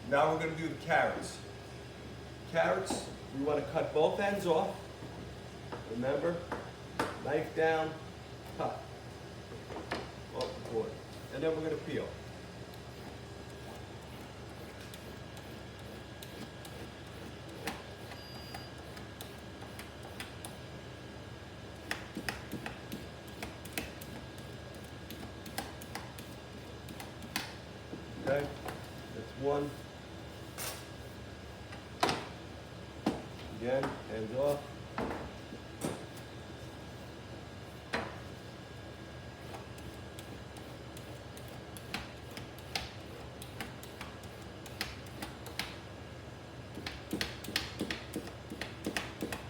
Now we're going to do the carrots. Carrots, we want to cut both ends off. Remember, knife down, cut off the board. And then we're going to peel. Okay, that's one. Again, ends off.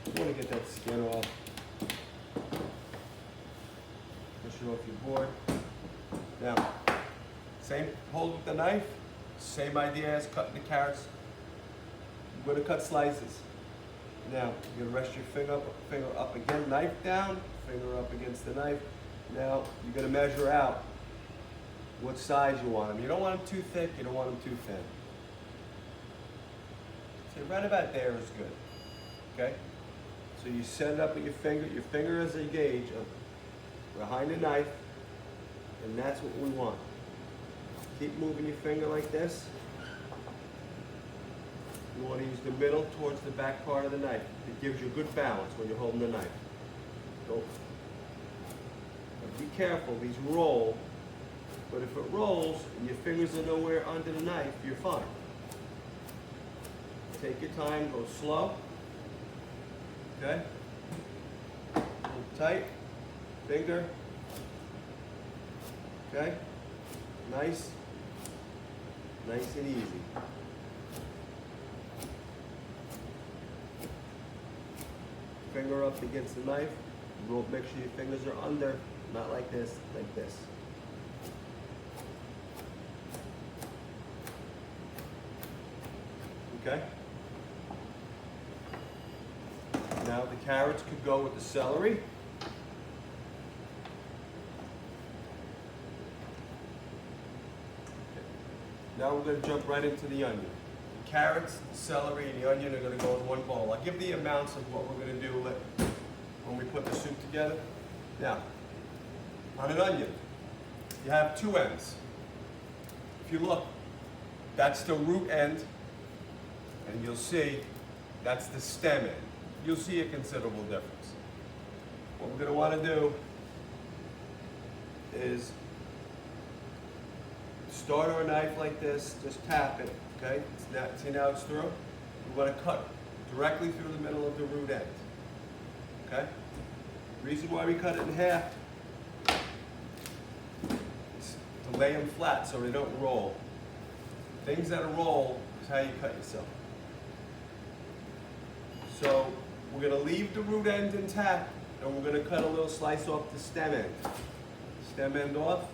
You want to get that skin off. Push it off your board. Now, same hold with the knife, same idea as cutting the carrots. You're going to cut slices. Now, you're going to rest your finger up again, knife down, finger up against the knife. Now, you're going to measure out what size you want them. You don't want them too thick, you don't want them too thin. So right about there is good, okay? So you set it up with your finger is a gauge of behind the knife, and that's what we want. Keep moving your finger like this. You want to use the middle towards the back part of the knife. It gives you good balance when you're holding the knife. Go. But be careful, these roll. But if it rolls and your fingers are nowhere under the knife, you're fine. Take your time, go slow. Okay? Hold tight. Finger. Okay? Nice. Nice and easy. Finger up against the knife. Roll, make sure your fingers are under, not like this, like this. Okay? Now the carrots could go with the celery. Now we're going to jump right into the onion. The carrots, the celery, and the onion are going to go in one bowl. I'll give the amounts of what we're going to do when we put the soup together. Now, on an onion, you have two ends. If you look, that's the root end, and you'll see that's the stem end. You'll see a considerable difference. What we're going to want to do is start our knife like this, just tap it, okay? See now it's through? We want to cut directly through the middle of the root end, okay? The reason why we cut it in half is to lay them flat so they don't roll. Things that roll is how you cut yourself. So we're going to leave the root end intact, and we're going to cut a little slice off the stem end. Stem end off.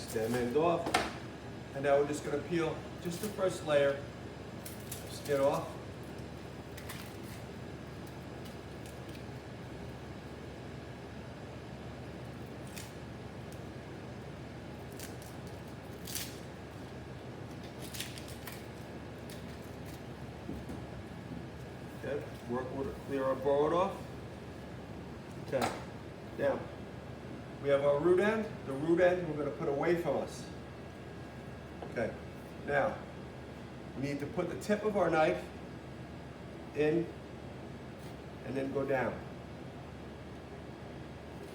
Stem end off. And now we're just going to peel just the first layer of skin off. Okay, clear our board off. Okay, now we have our root end. The root end we're going to put away from us. Okay, now we need to put the tip of our knife in and then go down.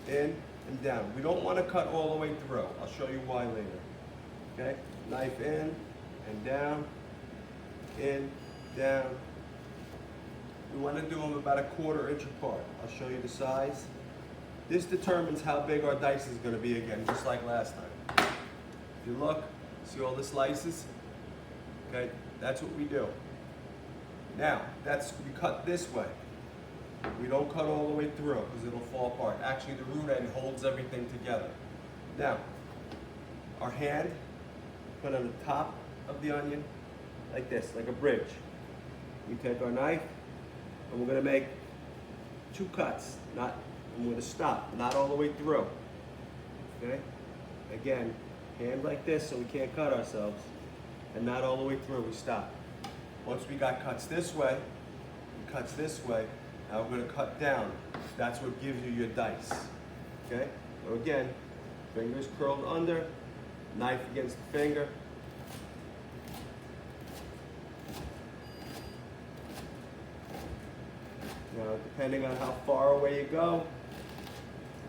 In and down. We don't want to cut all the way through. I'll show you why later. Okay, knife in and down, in, down. We want to do them about a 1/4 inch apart. I'll show you the size. This determines how big our dice is going to be again, just like last time. If you look, see all the slices? Okay, that's what we do. Now, we cut this way. We don't cut all the way through because it'll fall apart. Actually, the root end holds everything together. Now, our hand, put on the top of the onion, like this, like a bridge. We take our knife, and we're going to make 2 cuts. I'm going to stop, not all the way through. Okay? Again, Hand like this so we can't cut ourselves. And not all the way through, we stop. Once we got cuts this way, and cuts this way, now we're gonna cut down. That's what gives you your dice, okay? So again, fingers curled under, knife against the finger. Now, depending on how far away you go,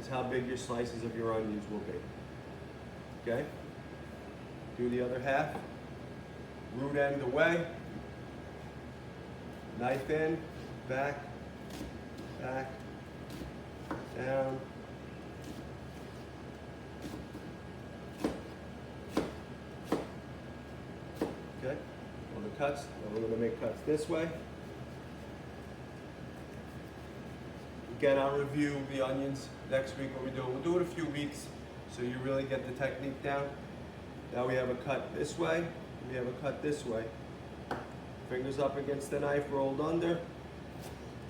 is how big your slices of your onions will be, okay? Do the other half, root end away, knife in, back, back, down. Okay, all the cuts, now we're going to make cuts this way. Again, I'll review the onions next week what we do. We'll do it a few weeks so you really get the technique down. Now we have a cut this way, we have a cut this way. Fingers up against the knife, rolled under,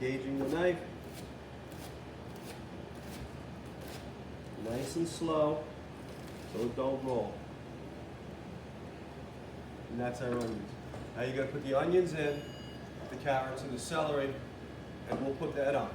gauging the knife. Nice and slow, so it don't roll. And that's our onions. Now you're gonna put the onions in, the carrots and the celery, and we'll put that on.